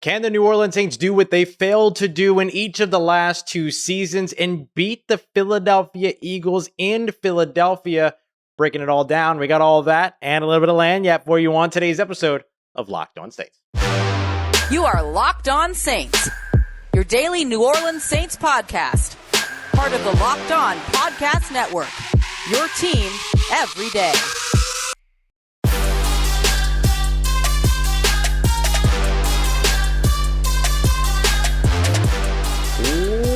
Can the New Orleans Saints do what they failed to do in each of the last two seasons and beat the Philadelphia Eagles in Philadelphia? Breaking it all down. We got all of that and a little bit of lanyard for you on today's episode of Locked On Saints. You are Locked On Saints, your daily New Orleans Saints podcast. Part of the Locked On Podcast Network, your team every day.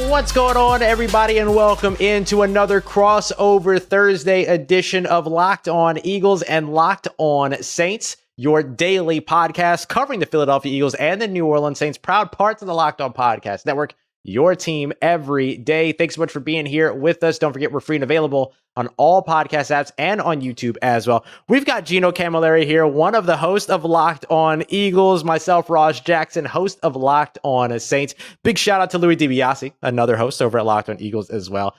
What's going on, everybody, and welcome into another crossover Thursday edition of Locked On Eagles and Locked On Saints, your daily podcast covering the Philadelphia Eagles and the New Orleans Saints, proud parts of the Locked On Podcast Network, your team every day. Thanks so much for being here with us. Don't forget, we're free and available on all podcast apps and on YouTube as well. We've got Gino Camilleri here, one of the hosts of Locked On Eagles, myself, Raj Jackson, host of Locked On Saints. Big shout out to Louis DiBiase, another host over at Locked On Eagles as well.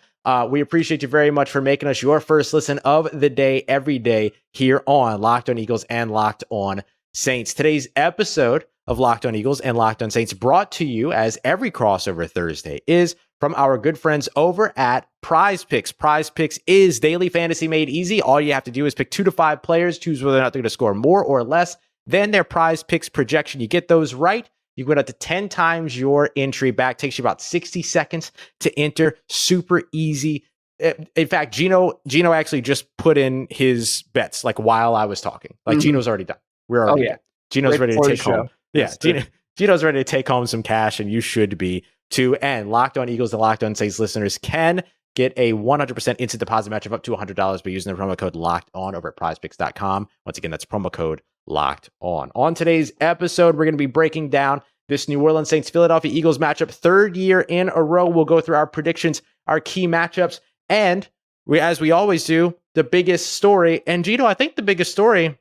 We appreciate you very much for making us your first listen of the day every day here on Locked On Eagles and Locked On Saints. Today's episode of Locked On Eagles and Locked On Saints, brought to you as every crossover Thursday, is from our good friends over at Prize Picks. Prize Picks is daily fantasy made easy. All you have to do is pick 2 to 5 players, choose whether or not they're going to score more or less than their Prize Picks projection. You get those right, you get up to 10 times your entry back. Takes you about 60 seconds to enter. Super easy. In fact, Gino actually just put in his bets like while I was talking. Like Gino's already done. We're already done. Gino's ready to take home. Yeah, Gino's ready to take home some cash, and you should be too. And Locked On Eagles and Locked On Saints listeners can get a 100% instant deposit match of up to $100 by using the promo code Locked On over at prizepicks.com. Once again, that's promo code Locked On. On today's episode, we're going to be breaking down this New Orleans Saints Philadelphia Eagles matchup, third year in a row. We'll go through our predictions, our key matchups, and as we always do, the biggest story. And Gino, I think the biggest story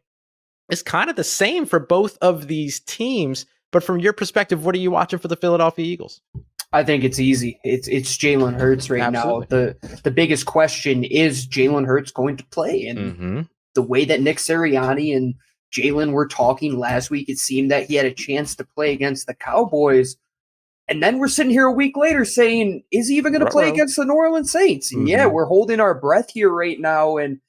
is kind of the same for both of these teams. But from your perspective, what are you watching for the Philadelphia Eagles? I think it's easy. It's Jalen Hurts right now. The biggest question is Jalen Hurts going to play? And the way that Nick Sirianni and Jalen were talking last week, it seemed that he had a chance to play against the Cowboys. And then we're sitting here a week later saying, is he even going to play against the New Orleans Saints? And yeah, we're holding our breath here right now. And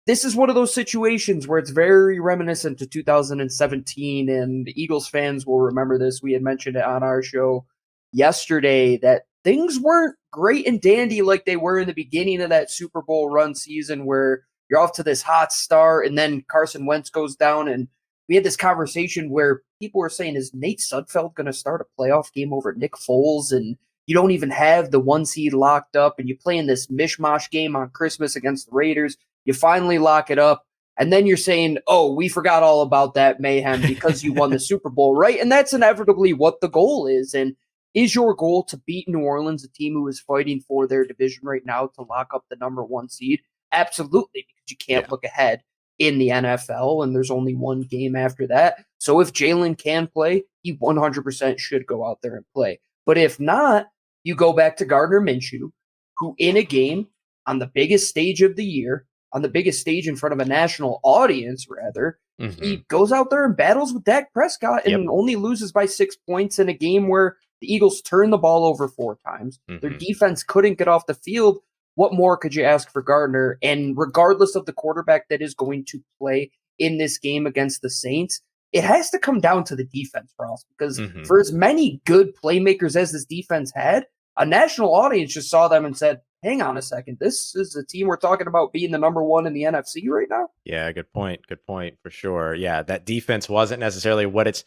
this is one of those situations where it's very reminiscent to 2017, and the Eagles fans will remember this. We had mentioned it on our show yesterday that things weren't great and dandy like they were in the beginning of that Super Bowl run season where you're off to this hot start and then Carson Wentz goes down. And we had this conversation where people were saying, is Nate Sudfeld going to start a playoff game over Nick Foles? And you don't even have the 1 seed locked up, and you play in this mishmash game on Christmas against the Raiders. You finally lock it up, and then you're saying, oh, we forgot all about that mayhem because you won the Super Bowl, right? And that's inevitably what the goal is. And is your goal to beat New Orleans, a team who is fighting for their division right now, to lock up the number 1 seed? Absolutely, because you can't look ahead in the NFL, and there's only one game after that. So if Jalen can play, he 100% should go out there and play. But if not, you go back to Gardner Minshew, who in a game on the biggest stage of the year, on the biggest stage in front of a national audience, rather, he goes out there and battles with Dak Prescott and only loses by 6 points in a game where the Eagles turned the ball over 4 times. Their defense couldn't get off the field. What more could you ask for Gardner? And regardless of the quarterback that is going to play in this game against the Saints, it has to come down to the defense, Ross, because for as many good playmakers as this defense had, a national audience just saw them and said, hang on a second, this is a team we're talking about being the number 1 in the NFC right now? Yeah, good point. Good point, for sure. Yeah, that defense wasn't necessarily what it's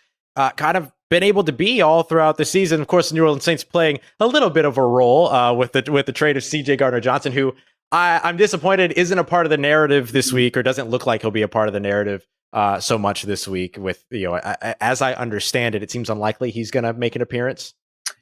kind of been able to be all throughout the season. Of course, the New Orleans Saints playing a little bit of a role with the trade of C.J. Gardner-Johnson, who I'm disappointed isn't a part of the narrative this week, or doesn't look like he'll be a part of the narrative so much this week. With as I understand it, it seems unlikely he's going to make an appearance.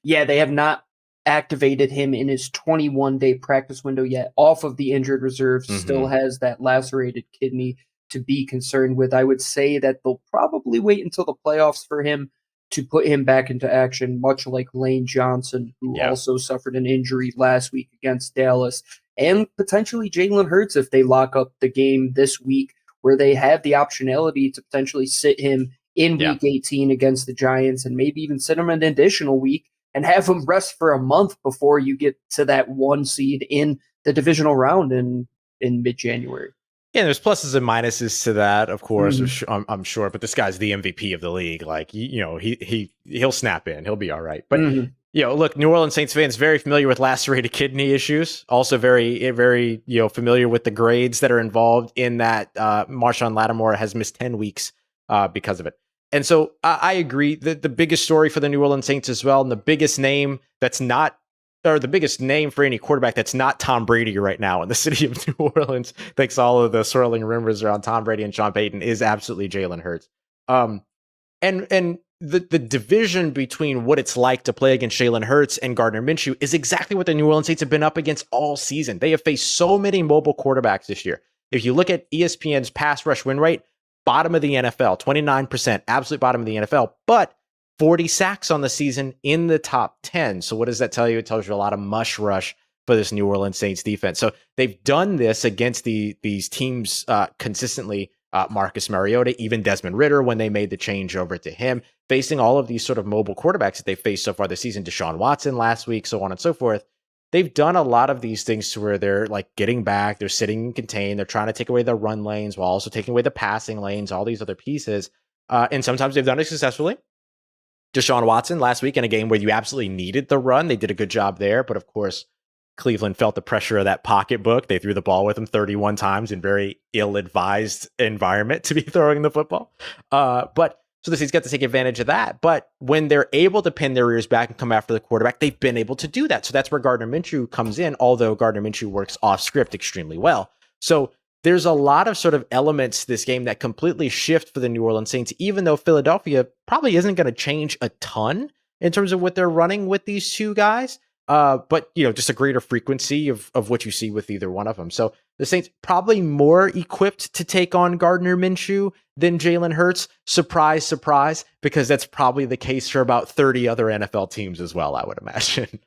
Yeah, they have not activated him in his 21-day practice window yet, off of the injured reserve, still has that lacerated kidney to be concerned with. I would say that they'll probably wait until the playoffs for him to put him back into action, much like Lane Johnson, who also suffered an injury last week against Dallas, and potentially Jalen Hurts if they lock up the game this week, where they have the optionality to potentially sit him in week 18 against the Giants, and maybe even sit them an additional week and have them rest for a month before you get to that 1 seed in the divisional round in mid-January. Yeah, there's pluses and minuses to that, of course. I'm sure, but this guy's the MVP of the league. Like, he'll snap in, he'll be all right. But look, New Orleans Saints fans very familiar with lacerated kidney issues. Also, very, very familiar with the grades that are involved in that. Marshawn Lattimore has missed 10 weeks because of it. And so I agree that the biggest story for the New Orleans Saints as well, and the biggest name the biggest name for any quarterback that's not Tom Brady right now in the city of New Orleans, thanks to all of the swirling rumors around Tom Brady and Sean Payton, is absolutely Jalen Hurts. And the division between what it's like to play against Jalen Hurts and Gardner Minshew is exactly what the New Orleans Saints have been up against all season. They have faced so many mobile quarterbacks this year. If you look at ESPN's pass rush win rate, bottom of the NFL, 29%, absolute bottom of the NFL, but 40 sacks on the season in the top 10. So what does that tell you? It tells you a lot of mush rush for this New Orleans Saints defense. So they've done this against these teams consistently. Marcus Mariota, even Desmond Ridder, when they made the change over to him, facing all of these sort of mobile quarterbacks that they faced so far this season, Deshaun Watson last week, so on and so forth. They've done a lot of these things to where they're like getting back, they're sitting and contained, they're trying to take away the run lanes while also taking away the passing lanes, all these other pieces. And sometimes they've done it successfully. Deshaun Watson last week in a game where you absolutely needed the run. They did a good job there. But of course, Cleveland felt the pressure of that pocketbook. They threw the ball with him 31 times in very ill-advised environment to be throwing the football. But so the Saints got to take advantage of that. But when they're able to pin their ears back and come after the quarterback, they've been able to do that. So that's where Gardner Minshew comes in, although Gardner Minshew works off script extremely well. So there's a lot of sort of elements to this game that completely shift for the New Orleans Saints, even though Philadelphia probably isn't going to change a ton in terms of what they're running with these two guys. But, just a greater frequency of what you see with either one of them. So the Saints probably more equipped to take on Gardner Minshew than Jalen Hurts. Surprise, surprise, because that's probably the case for about 30 other NFL teams as well, I would imagine.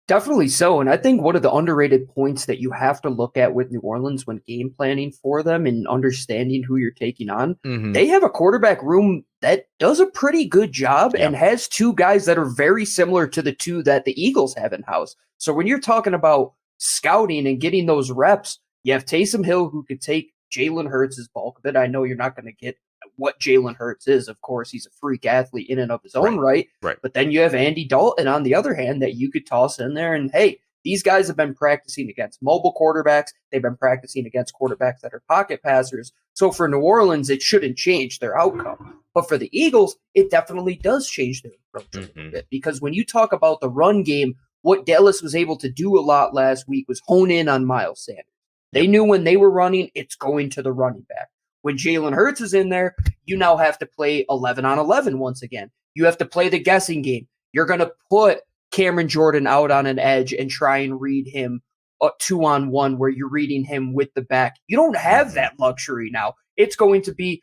Definitely so. And I think one of the underrated points that you have to look at with New Orleans when game planning for them and understanding who you're taking on, they have a quarterback room that does a pretty good job and has two guys that are very similar to the two that the Eagles have in-house. So when you're talking about scouting and getting those reps, you have Taysom Hill who could take Jalen Hurts' bulk of it. I know you're not going to get what Jalen Hurts is. Of course, he's a freak athlete in and of his own right. But then you have Andy Dalton on the other hand that you could toss in there. And hey, these guys have been practicing against mobile quarterbacks. They've been practicing against quarterbacks that are pocket passers. So for New Orleans, it shouldn't change their outcome. But for the Eagles, it definitely does change their approach a little bit. Because when you talk about the run game, what Dallas was able to do a lot last week was hone in on Miles Sanders. They knew when they were running, it's going to the running back. When Jalen Hurts is in there, you now have to play 11 on 11 once again. You have to play the guessing game. You're going to put Cameron Jordan out on an edge and try and read him 2-on-1 where you're reading him with the back. You don't have that luxury now. It's going to be,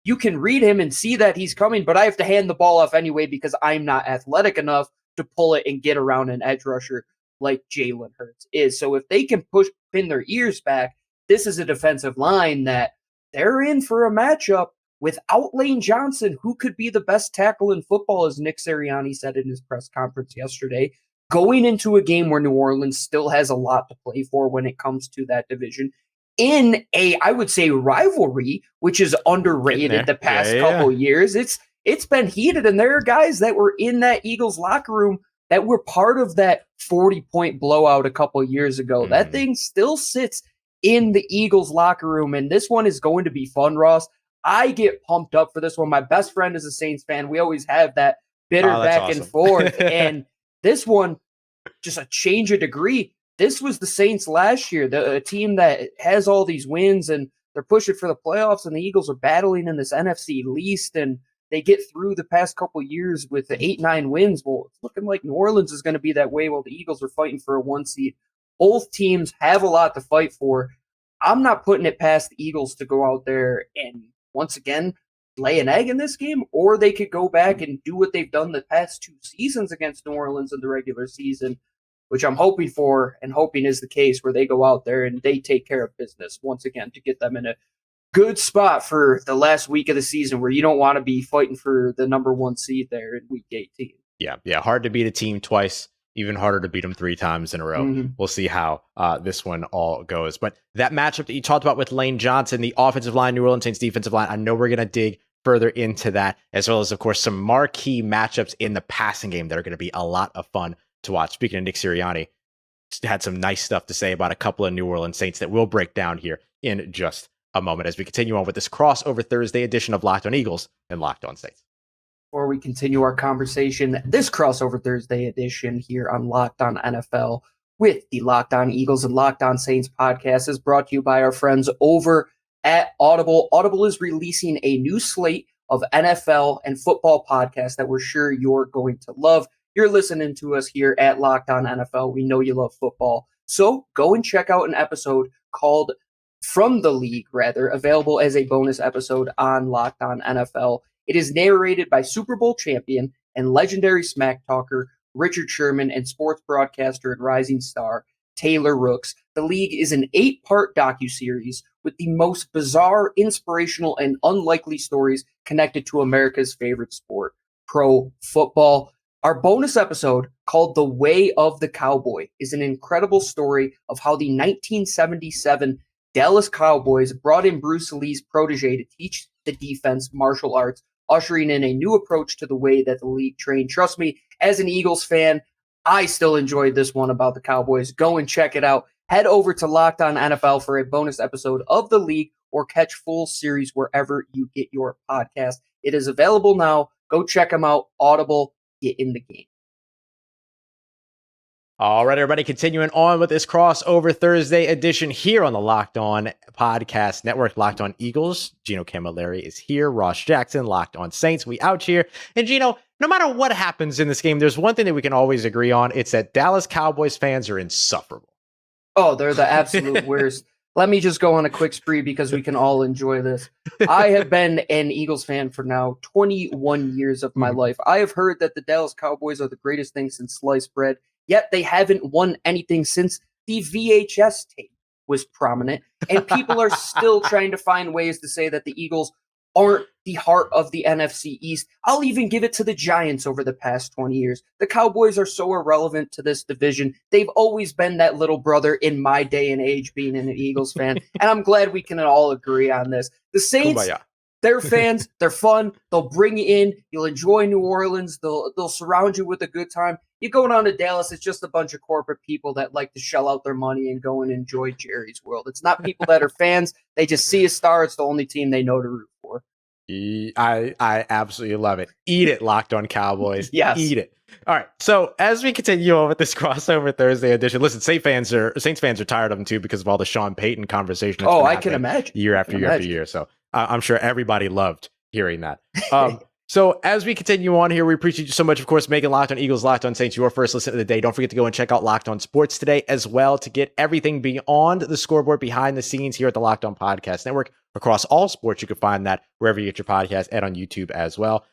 you can read him and see that he's coming, but I have to hand the ball off anyway because I'm not athletic enough to pull it and get around an edge rusher like Jalen Hurts is. So if they can pin their ears back, this is a defensive line that they're in for a matchup without Lane Johnson, who could be the best tackle in football, as Nick Sirianni said in his press conference yesterday, going into a game where New Orleans still has a lot to play for when it comes to that division in I would say, rivalry, which is underrated the past couple years. It's been heated, and there are guys that were in that Eagles locker room that were part of that 40-point blowout a couple years ago. That thing still sits in the Eagles locker room, and this one is going to be fun, Ross. I get pumped up for this one. My best friend is a Saints fan. We always have that bitter back and forth, and this one, just a change of degree. This was the Saints last year, a team that has all these wins, and they're pushing for the playoffs, and the Eagles are battling in this NFC least, and they get through the past couple years with the 8-9 wins. Well, it's looking like New Orleans is going to be that way while the Eagles are fighting for a 1 seed. Both teams have a lot to fight for. I'm not putting it past the Eagles to go out there and once again lay an egg in this game, or they could go back and do what they've done the past 2 seasons against New Orleans in the regular season, which I'm hoping for and hoping is the case, where they go out there and they take care of business once again to get them in a good spot for the last week of the season where you don't want to be fighting for the number 1 seed there in week 18. Yeah. Hard to beat a team twice, even harder to beat them 3 times in a row. Mm-hmm. We'll see how this one all goes. But that matchup that you talked about with Lane Johnson, the offensive line, New Orleans Saints defensive line, I know we're going to dig further into that, as well as, of course, some marquee matchups in the passing game that are going to be a lot of fun to watch. Speaking of Nick Sirianni, had some nice stuff to say about a couple of New Orleans Saints that we'll break down here in just a moment as we continue on with this crossover Thursday edition of Locked on Eagles and Locked on Saints. Before we continue our conversation, this crossover Thursday edition here on Locked on NFL with the Locked on Eagles and Locked on Saints podcast is brought to you by our friends over at Audible. Audible is releasing a new slate of NFL and football podcasts that we're sure you're going to love. You're listening to us here at Locked on NFL. We know you love football. So go and check out an episode called From the League, available as a bonus episode on Locked on NFL. It is narrated by Super Bowl champion and legendary smack talker Richard Sherman and sports broadcaster and rising star Taylor Rooks. The League is an 8-part docuseries with the most bizarre, inspirational, and unlikely stories connected to America's favorite sport, pro football. Our bonus episode, called The Way of the Cowboy, is an incredible story of how the 1977 Dallas Cowboys brought in Bruce Lee's protege to teach the defense martial arts, ushering in a new approach to the way that the league trained. Trust me, as an Eagles fan, I still enjoyed this one about the Cowboys. Go and check it out. Head over to Locked on NFL for a bonus episode of The League or catch full series wherever you get your podcast. It is available now. Go check them out. Audible. Get in the game. All right, everybody, continuing on with this crossover Thursday edition here on the Locked On Podcast Network. Locked On Eagles, Gino Camilleri is here. Ross Jackson, Locked On Saints, we out here. And Gino, no matter what happens in this game, there's one thing that we can always agree on. It's that Dallas Cowboys fans are insufferable. Oh, they're the absolute worst. Let me just go on a quick spree because we can all enjoy this. I have been an Eagles fan for now 21 years of my life. I have heard that the Dallas Cowboys are the greatest thing since sliced bread, yet they haven't won anything since the VHS tape was prominent. And people are still trying to find ways to say that the Eagles aren't the heart of the NFC East. I'll even give it to the Giants over the past 20 years. The Cowboys are so irrelevant to this division. They've always been that little brother in my day and age being an Eagles fan, and I'm glad we can all agree on this. The Saints, they're fans, they're fun, they'll bring you in, you'll enjoy New Orleans, they'll surround you with a good time. You go down to Dallas, it's just a bunch of corporate people that like to shell out their money and go and enjoy Jerry's World. It's not people that are fans, they just see a star, it's the only team they know to root for. I absolutely love it. Eat it, Locked On Cowboys. Yes. Eat it. All right. So as we continue on with this crossover Thursday edition, listen, Saints fans are tired of them too because of all the Sean Payton conversation. Oh, I can imagine. Year after year after year. So I'm sure everybody loved hearing that. So as we continue on here, we appreciate you so much, of course, making Locked On Eagles, Locked On Saints your first listen of the day. Don't forget to go and check out Locked On Sports today as well to get everything beyond the scoreboard, behind the scenes here at the Locked On Podcast Network. Across all sports, you can find that wherever you get your podcast and on YouTube as well.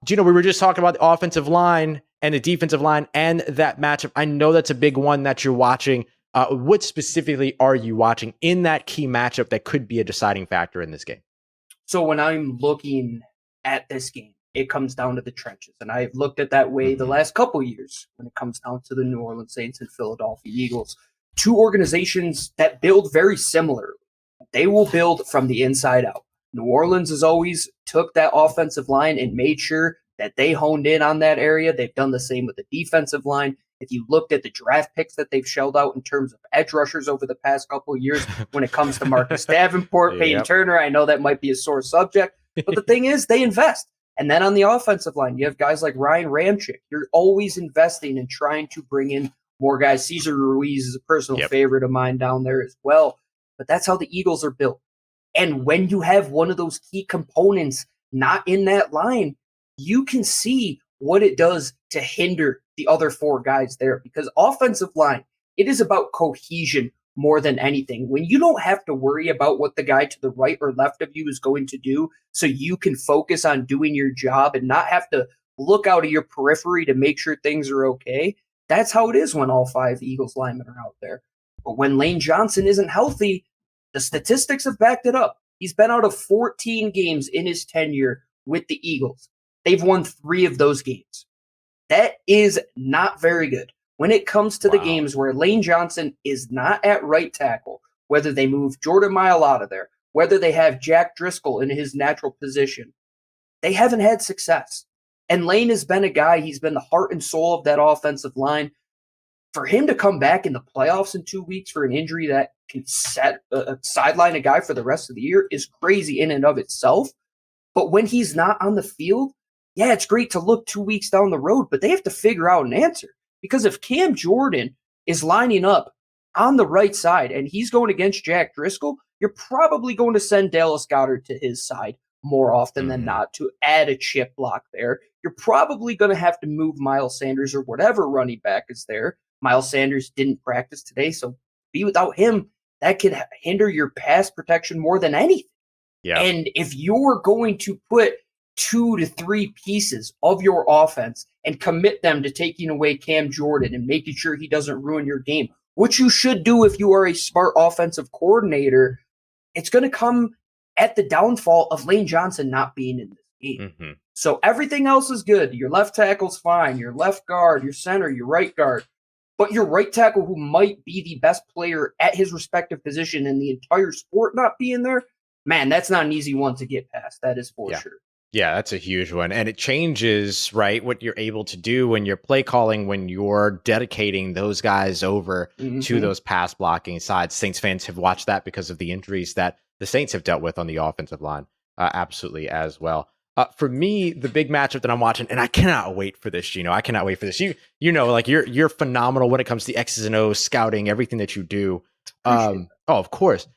Gino, we were just talking about the offensive line and the defensive line and that matchup. I know that's a big one that you're watching. What specifically are you watching in that key matchup that could be a deciding factor in this game? So when I'm looking at this game, it comes down to the trenches. And I've looked at that way the last couple years when it comes down to the New Orleans Saints and Philadelphia Eagles. Two organizations that build very similarly. They will build from the inside out. New Orleans has always took that offensive line and made sure that they honed in on that area. They've done the same with the defensive line. If you looked at the draft picks that they've shelled out in terms of edge rushers over the past couple of years, when it comes to Marcus Davenport, Peyton Turner, I know that might be a sore subject, but the thing is they invest. And then on the offensive line, you have guys like Ryan Ramczyk. You're always investing and trying to bring in more guys. Cesar Ruiz is a personal favorite of mine down there as well. But that's how the Eagles are built. And when you have one of those key components not in that line, you can see what it does to hinder the other four guys there. Because offensive line, it is about cohesion more than anything. When you don't have to worry about what the guy to the right or left of you is going to do, so you can focus on doing your job and not have to look out of your periphery to make sure things are okay. That's how it is when all five Eagles linemen are out there. But when Lane Johnson isn't healthy, the statistics have backed it up. He's been out of 14 games in his tenure with the Eagles. They've won 3 of those games. That is not very good. When it comes to the games where Lane Johnson is not at right tackle, whether they move Jordan Maile out of there, whether they have Jack Driscoll in his natural position, they haven't had success. And Lane has been a guy, he's been the heart and soul of that offensive line. For him to come back in the playoffs in 2 weeks for an injury that can sideline a guy for the rest of the year is crazy in and of itself. But when he's not on the field, yeah, it's great to look 2 weeks down the road, but they have to figure out an answer. Because if Cam Jordan is lining up on the right side and he's going against Jack Driscoll, you're probably going to send Dallas Goedert to his side more often than not to add a chip block there. You're probably going to have to move Miles Sanders or whatever running back is there. Miles Sanders didn't practice today, so be without him. That could hinder your pass protection more than anything. Yeah. And if you're going to put 2 to 3 pieces of your offense and commit them to taking away Cam Jordan and making sure he doesn't ruin your game, which you should do if you are a smart offensive coordinator, it's going to come at the downfall of Lane Johnson not being in this game. So everything else is good. Your left tackle's fine. Your left guard, your center, your right guard. But your right tackle, who might be the best player at his respective position in the entire sport, not being there, man, that's not an easy one to get past. That is for sure. Yeah, that's a huge one. And it changes, right, what you're able to do when you're play calling, when you're dedicating those guys over to those pass blocking sides. Saints fans have watched that because of the injuries that the Saints have dealt with on the offensive line, absolutely as well. For me, the big matchup that I'm watching, and I cannot wait for this, Gino. I cannot wait for this. You know, like you're phenomenal when it comes to the X's and O's, scouting, everything that you do. Oh, of course.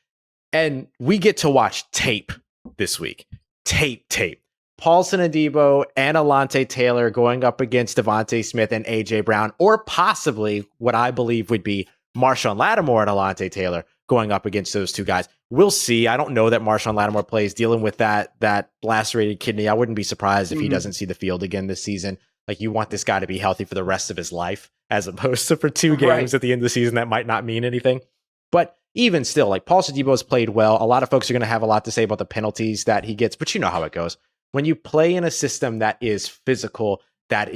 And we get to watch tape this week. Tape. Paulson, Adebo, and Alontae Taylor going up against Devonta Smith and A.J. Brown, or possibly what I believe would be Marshawn Lattimore and Alontae Taylor going up against those two guys. We'll see. I don't know that Marshawn Lattimore plays, dealing with that lacerated kidney. I wouldn't be surprised if he doesn't see the field again this season. Like, you want this guy to be healthy for the rest of his life, as opposed to for 2 games at the end of the season that might not mean anything. But even still, like, Paulson Adebo has played well. A lot of folks are going to have a lot to say about the penalties that he gets, but you know how it goes. When you play in a system that is physical, that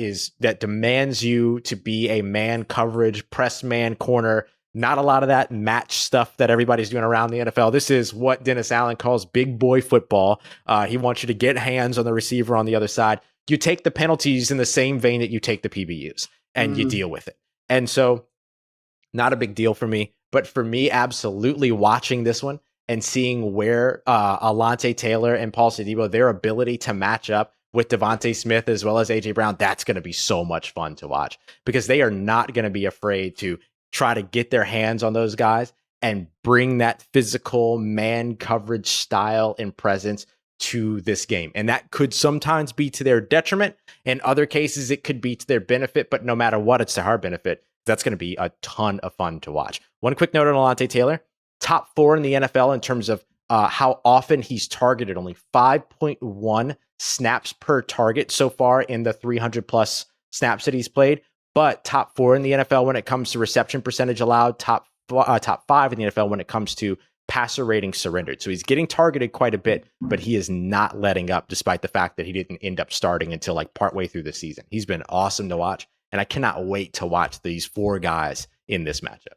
demands you to be a man coverage, press man corner, not a lot of that match stuff that everybody's doing around the NFL. This is what Dennis Allen calls big boy football. He wants you to get hands on the receiver on the other side. You take the penalties in the same vein that you take the PBUs, and you deal with it. And so, not a big deal for me. But for me, absolutely watching this one and seeing where Alontae Taylor and Paulson Adebo, their ability to match up with Devonta Smith as well as A.J. Brown, that's going to be so much fun to watch, because they are not going to be afraid to try to get their hands on those guys and bring that physical man coverage style and presence to this game. And that could sometimes be to their detriment. In other cases, it could be to their benefit, but no matter what, it's to our benefit. That's going to be a ton of fun to watch. One quick note on Alontae Taylor, top 4 in the NFL in terms of how often he's targeted, only 5.1 snaps per target so far in the 300 plus snaps that he's played, but top 4 in the NFL when it comes to reception percentage allowed, top 5 in the NFL when it comes to passer rating surrendered. So he's getting targeted quite a bit, but he is not letting up, despite the fact that he didn't end up starting until like partway through the season. He's been awesome to watch, and I cannot wait to watch these 4 guys in this matchup.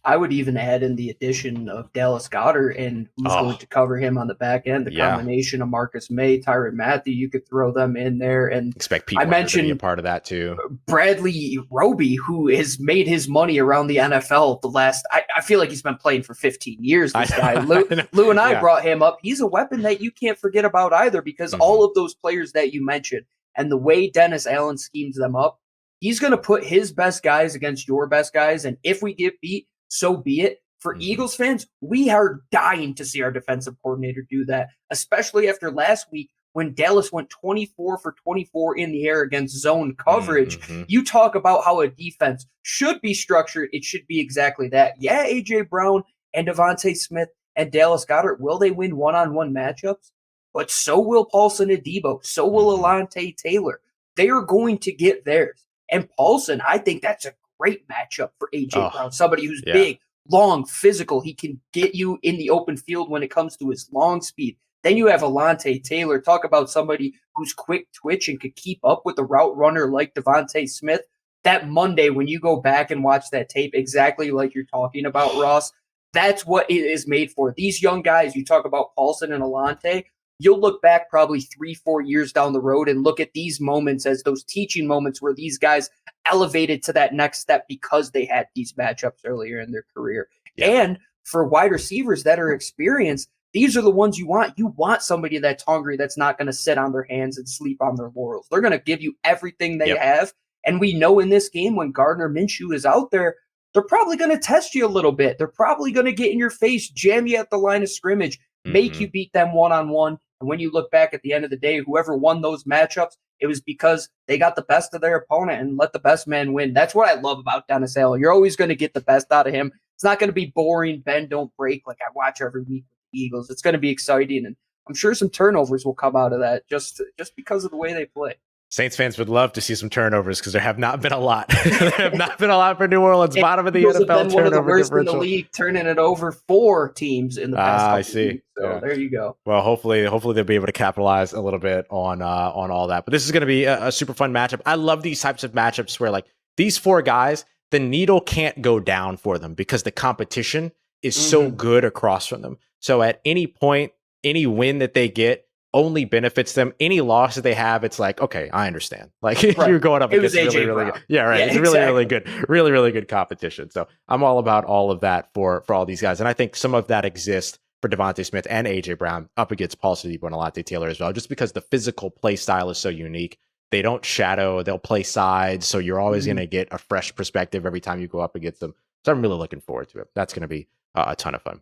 I would even add in the addition of Dallas Goedert and who's going to cover him on the back end. The combination of Marcus May, Tyrann Mathieu, you could throw them in there. And expect people to be a part of that too. Bradley Roby, who has made his money around the NFL the last, I feel like he's been playing for 15 years, this guy. Lou and I brought him up. He's a weapon that you can't forget about either, because all of those players that you mentioned and the way Dennis Allen schemes them up, he's going to put his best guys against your best guys. And if we get beat, so be it. For Eagles fans, we are dying to see our defensive coordinator do that, especially after last week when Dallas went 24 for 24 in the air against zone coverage. You talk about how a defense should be structured. It should be exactly that. Yeah, A.J. Brown and Devonta Smith and Dallas Goedert, will they win one-on-one matchups? But so will Paulson Adebo. So will Alontae Taylor. They are going to get theirs. And Paulson, I think that's a great matchup for A.J. Brown, somebody who's big, long, physical. He can get you in the open field when it comes to his long speed. Then you have Alontae Taylor. Talk about somebody who's quick twitch and could keep up with a route runner like Devonta Smith. That Monday, when you go back and watch that tape, exactly like you're talking about, Ross, that's what it is made for. These young guys, you talk about Paulson and Alontae, you'll look back probably 3-4 years down the road and look at these moments as those teaching moments where these guys elevated to that next step because they had these matchups earlier in their career. Yeah. And for wide receivers that are experienced, these are the ones you want. You want somebody that's hungry, that's not going to sit on their hands and sleep on their laurels. They're going to give you everything they have. And we know in this game when Gardner Minshew is out there, they're probably going to test you a little bit. They're probably going to get in your face, jam you at the line of scrimmage, make you beat them one-on-one. And when you look back at the end of the day, whoever won those matchups, it was because they got the best of their opponent and let the best man win. That's what I love about Dennis Allen. You're always going to get the best out of him. It's not going to be boring, bend, don't break like I watch every week with the Eagles. It's going to be exciting, and I'm sure some turnovers will come out of that just because of the way they play. Saints fans would love to see some turnovers because there have not been a lot. There have not been a lot for New Orleans. Bottom of the NFL turnover one of the worst in the league, turning it over 4 teams in the past couple I see. Weeks. So there you go. Well, hopefully they'll be able to capitalize a little bit on all that. But this is going to be a super fun matchup. I love these types of matchups where like these 4 guys, the needle can't go down for them because the competition is so good across from them. So at any point, any win that they get only benefits them. Any loss that they have, it's like, okay, I understand. Like you're going up against really good. Yeah, right. Yeah, it's really good, really good competition. So I'm all about all of that for all these guys. And I think some of that exists for Devonta Smith and A.J. Brown up against Paulson, Adebo, and Alontae Taylor as well, just because the physical play style is so unique. They don't shadow, they'll play sides. So you're always going to get a fresh perspective every time you go up against them. So I'm really looking forward to it. That's going to be a ton of fun.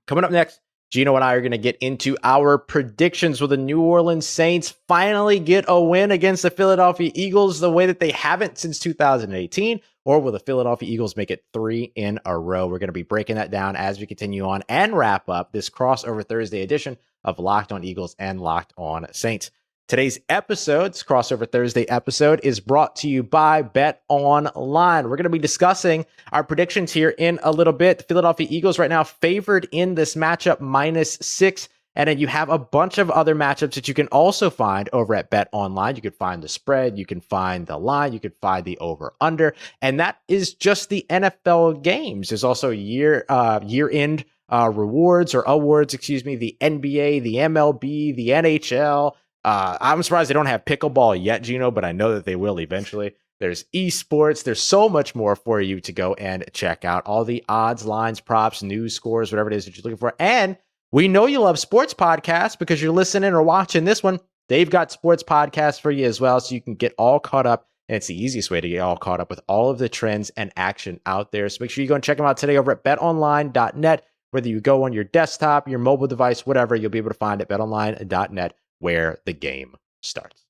Coming up next, Gino and I are going to get into our predictions. Will the New Orleans Saints finally get a win against the Philadelphia Eagles the way that they haven't since 2018? Or will the Philadelphia Eagles make it 3 in a row? We're going to be breaking that down as we continue on and wrap up this crossover Thursday edition of Locked On Eagles and Locked On Saints. Today's crossover Thursday episode, is brought to you by Bet Online. We're going to be discussing our predictions here in a little bit. The Philadelphia Eagles right now favored in this matchup -6. And then you have a bunch of other matchups that you can also find over at Bet Online. You can find the spread, you can find the line, you can find the over/under, and that is just the NFL games. There's also year-end rewards or awards, the NBA, the MLB, the NHL. I'm surprised they don't have pickleball yet, Gino, but I know that they will eventually. There's esports. There's so much more for you to go and check out. All the odds, lines, props, news, scores, whatever it is that you're looking for. And we know you love sports podcasts because you're listening or watching this one. They've got sports podcasts for you as well, so you can get all caught up. And it's the easiest way to get all caught up with all of the trends and action out there. So make sure you go and check them out today over at betonline.net. Whether you go on your desktop, your mobile device, whatever, you'll be able to find it at betonline.net, where the game starts.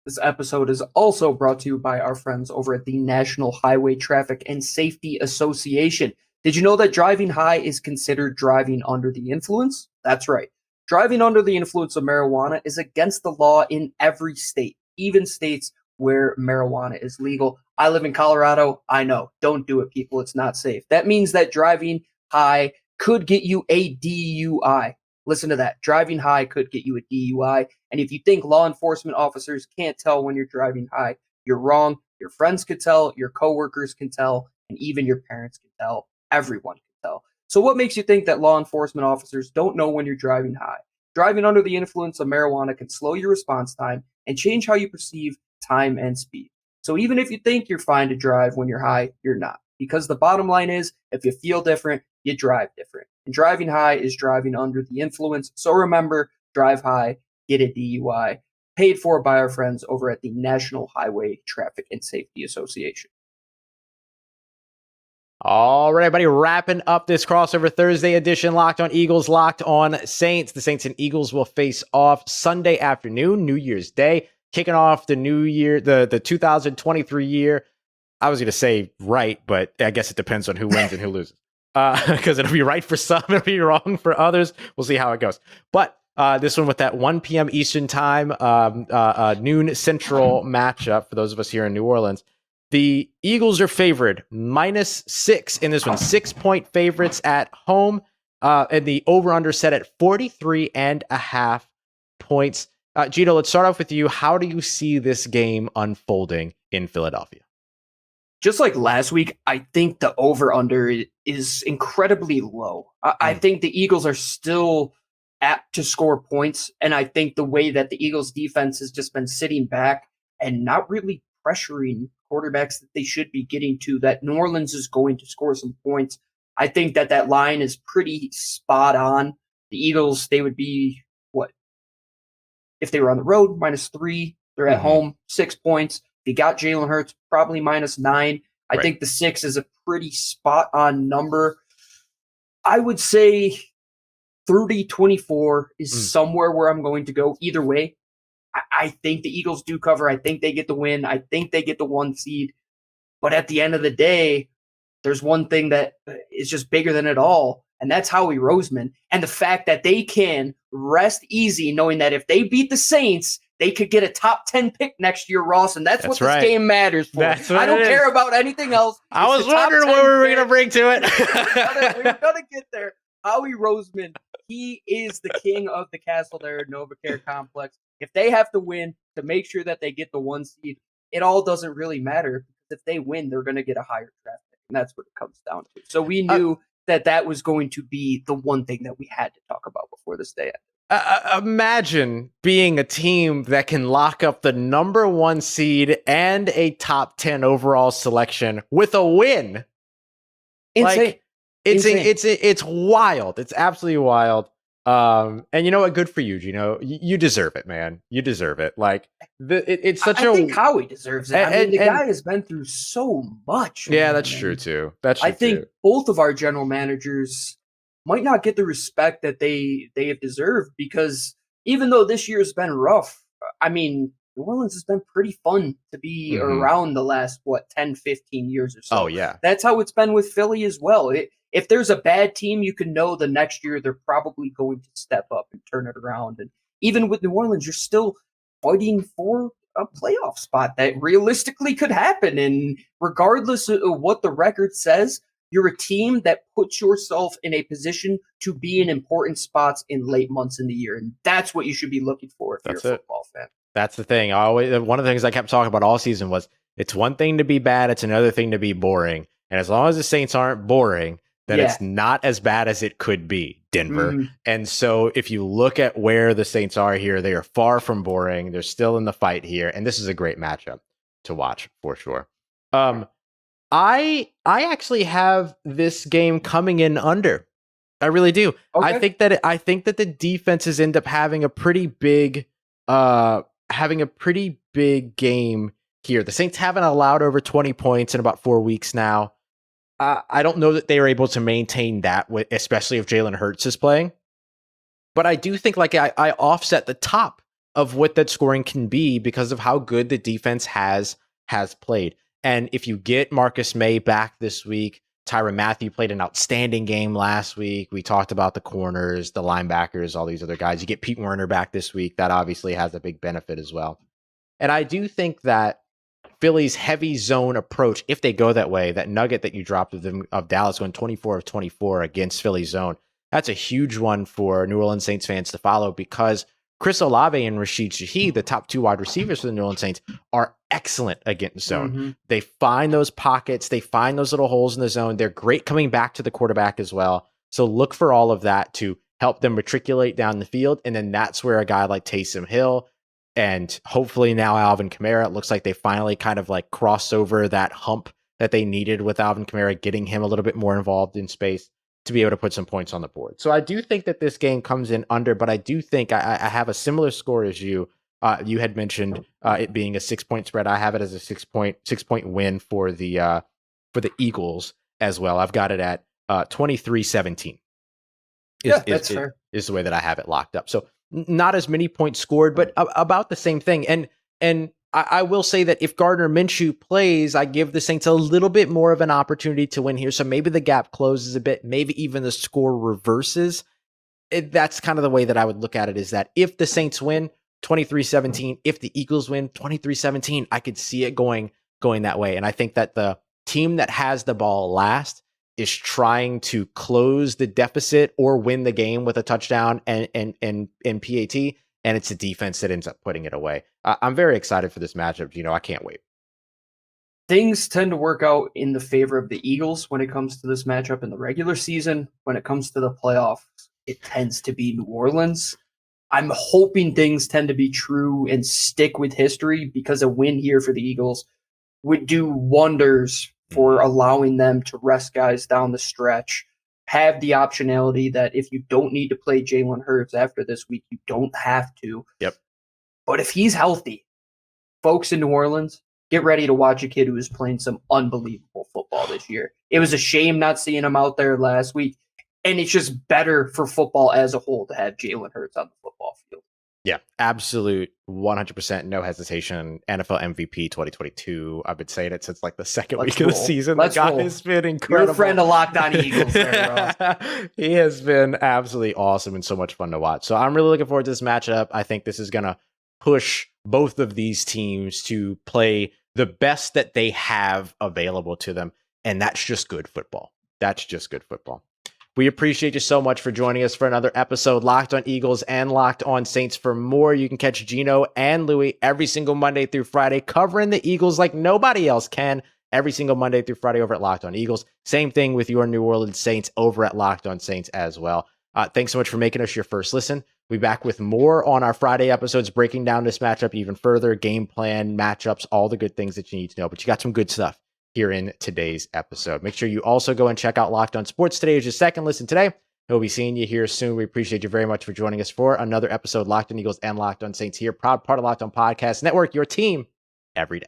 This episode is also brought to you by our friends over at the National Highway Traffic and Safety Association. Did you know that driving high is considered driving under the influence? That's right. Driving under the influence of marijuana is against the law in every state, even states where marijuana is legal. I live in Colorado. I know. Don't do it, people. It's not safe. That means that driving high could get you a DUI. Listen to that. Driving high could get you a DUI. And if you think law enforcement officers can't tell when you're driving high, you're wrong. Your friends could tell, your coworkers can tell, and even your parents can tell. Everyone can tell. So what makes you think that law enforcement officers don't know when you're driving high? Driving under the influence of marijuana can slow your response time and change how you perceive time and speed. So even if you think you're fine to drive when you're high, you're not. Because the bottom line is, if you feel different, you drive different. And driving high is driving under the influence. So remember, drive high, get a DUI. Paid for by our friends over at the National Highway Traffic and Safety Association. All right, everybody, wrapping up this crossover Thursday edition, Locked On Eagles, Locked On Saints. The Saints and Eagles will face off Sunday afternoon, New Year's Day, kicking off the new year, the 2023 year. I was going to say right, but I guess it depends on who wins and who loses. Because it'll be right for some, it'll be wrong for others. We'll see how it goes. But this one with that 1 p.m. Eastern time, noon Central matchup for those of us here in New Orleans. The Eagles are favored -6 in this one. 6-point favorites at home. And the over-under set at 43.5 points. Gino, let's start off with you. How do you see this game unfolding in Philadelphia? Just like last week, I think the over-under is incredibly low. I think the Eagles are still apt to score points, and I think the way that the Eagles defense has just been sitting back and not really pressuring quarterbacks that they should be getting to, that New Orleans is going to score some points. I think that line is pretty spot on. The Eagles, they would be, what? If they were on the road, -3. They're at home, 6 points. They got Jalen Hurts, probably -9. I think the 6 is a pretty spot-on number. I would say 30-24 is somewhere where I'm going to go. Either way, I think the Eagles do cover. I think they get the win. I think they get the 1 seed. But at the end of the day, there's one thing that is just bigger than it all, and that's Howie Roseman. And the fact that they can rest easy knowing that if they beat the Saints, they could get a top 10 pick next year, Ross, and that's what this game matters for. I don't care about anything else. I was wondering what we were going to bring to it. We're going to get there. Howie Roseman, he is the king of the castle there at NovaCare Complex. If they have to win to make sure that they get the 1 seed, it all doesn't really matter. If they win, they're going to get a higher draft pick, and that's what it comes down to. So we knew that was going to be the one thing that we had to talk about before this day ended. Imagine being a team that can lock up the number 1 seed and a top 10 overall selection with a win. Insane. It's wild. It's absolutely wild. And you know what? Good for you, Gino. You deserve it, man. You deserve it. Like it's such I think Howie deserves it. The guy has been through so much. Yeah, that's true too. I think both of our general managers might not get the respect that they have deserved, because even though this year has been rough, I mean, New Orleans has been pretty fun to be around the last, 10, 15 years or so. Oh, yeah. That's how it's been with Philly as well. If there's a bad team, you can know the next year they're probably going to step up and turn it around. And even with New Orleans, you're still fighting for a playoff spot that realistically could happen. And regardless of what the record says, you're a team that puts yourself in a position to be in important spots in late months in the year. And that's what you should be looking for if you're a football fan. That's the thing. One of the things I kept talking about all season was it's one thing to be bad, it's another thing to be boring. And as long as the Saints aren't boring, then it's not as bad as it could be, Denver. And so if you look at where the Saints are here, they are far from boring. They're still in the fight here. And this is a great matchup to watch for sure. I actually have this game coming in under. I really do. Okay. I think that the defenses end up having a pretty big game here. The Saints haven't allowed over 20 points in about 4 weeks now. I don't know that they are able to maintain that, especially if Jalen Hurts is playing. But I do think I offset the top of what that scoring can be because of how good the defense has played. And if you get Marcus May back this week, Tyrann Mathieu played an outstanding game last week. We talked about the corners, the linebackers, all these other guys. You get Pete Werner back this week. That obviously has a big benefit as well. And I do think that Philly's heavy zone approach, if they go that way, that nugget that you dropped of Dallas going 24 of 24 against Philly zone, that's a huge one for New Orleans Saints fans to follow, because Chris Olave and Rashid Shaheed, the top 2 wide receivers for the New Orleans Saints, are excellent against zone. They find those pockets. They find those little holes in the zone. They're great coming back to the quarterback as well. So look for all of that to help them matriculate down the field. And then that's where a guy like Taysom Hill and hopefully now Alvin Kamara, it looks like they finally kind of like crossed over that hump that they needed with Alvin Kamara, getting him a little bit more involved in space to be able to put some points on the board. So I do think that this game comes in under, but I do think I have a similar score as you. You had mentioned it being a 6-point spread. I have it as a 6-point win for the Eagles as well. I've got it at 23-17. That's fair. Is the way that I have it locked up. So not as many points scored, but about the same thing. And I will say that if Gardner Minshew plays, I give the Saints a little bit more of an opportunity to win here. So maybe the gap closes a bit. Maybe even the score reverses. That's kind of the way that I would look at it, is that if the Saints win 23-17, if the Eagles win 23-17, I could see it going going that way. And I think that the team that has the ball last is trying to close the deficit or win the game with a touchdown and PAT. And it's a defense that ends up putting it away. I'm very excited for this matchup. I can't wait. Things tend to work out in the favor of the Eagles when it comes to this matchup in the regular season. When it comes to the playoffs, it tends to be New Orleans. I'm hoping things tend to be true and stick with history, because a win here for the Eagles would do wonders for allowing them to rest guys down the stretch, have the optionality that if you don't need to play Jalen Hurts after this week, you don't have to. Yep. But if he's healthy, folks in New Orleans, get ready to watch a kid who is playing some unbelievable football this year. It was a shame not seeing him out there last week, and it's just better for football as a whole to have Jalen Hurts on the football field. Yeah, absolute 100%, no hesitation. NFL MVP 2022. I've been saying it since like the second week of the season. The guy has been incredible. Your friend of Locked On Eagles there, Ross. He has been absolutely awesome and so much fun to watch. So I'm really looking forward to this matchup. I think this is going to push both of these teams to play the best that they have available to them. And that's just good football. That's just good football. We appreciate you so much for joining us for another episode, Locked on Eagles and Locked on Saints. For more, you can catch Gino and Louie every single Monday through Friday, covering the Eagles like nobody else can, every single Monday through Friday over at Locked on Eagles. Same thing with your New Orleans Saints over at Locked on Saints as well. Thanks so much for making us your first listen. We'll be back with more on our Friday episodes, breaking down this matchup even further, game plan, matchups, all the good things that you need to know. But you got some good stuff here in today's episode. Make sure you also go and check out Locked on Sports today as your second listen today. We'll be seeing you here soon. We appreciate you very much for joining us for another episode, Locked on Eagles and Locked on Saints here, proud part of Locked on Podcast Network, your team every day.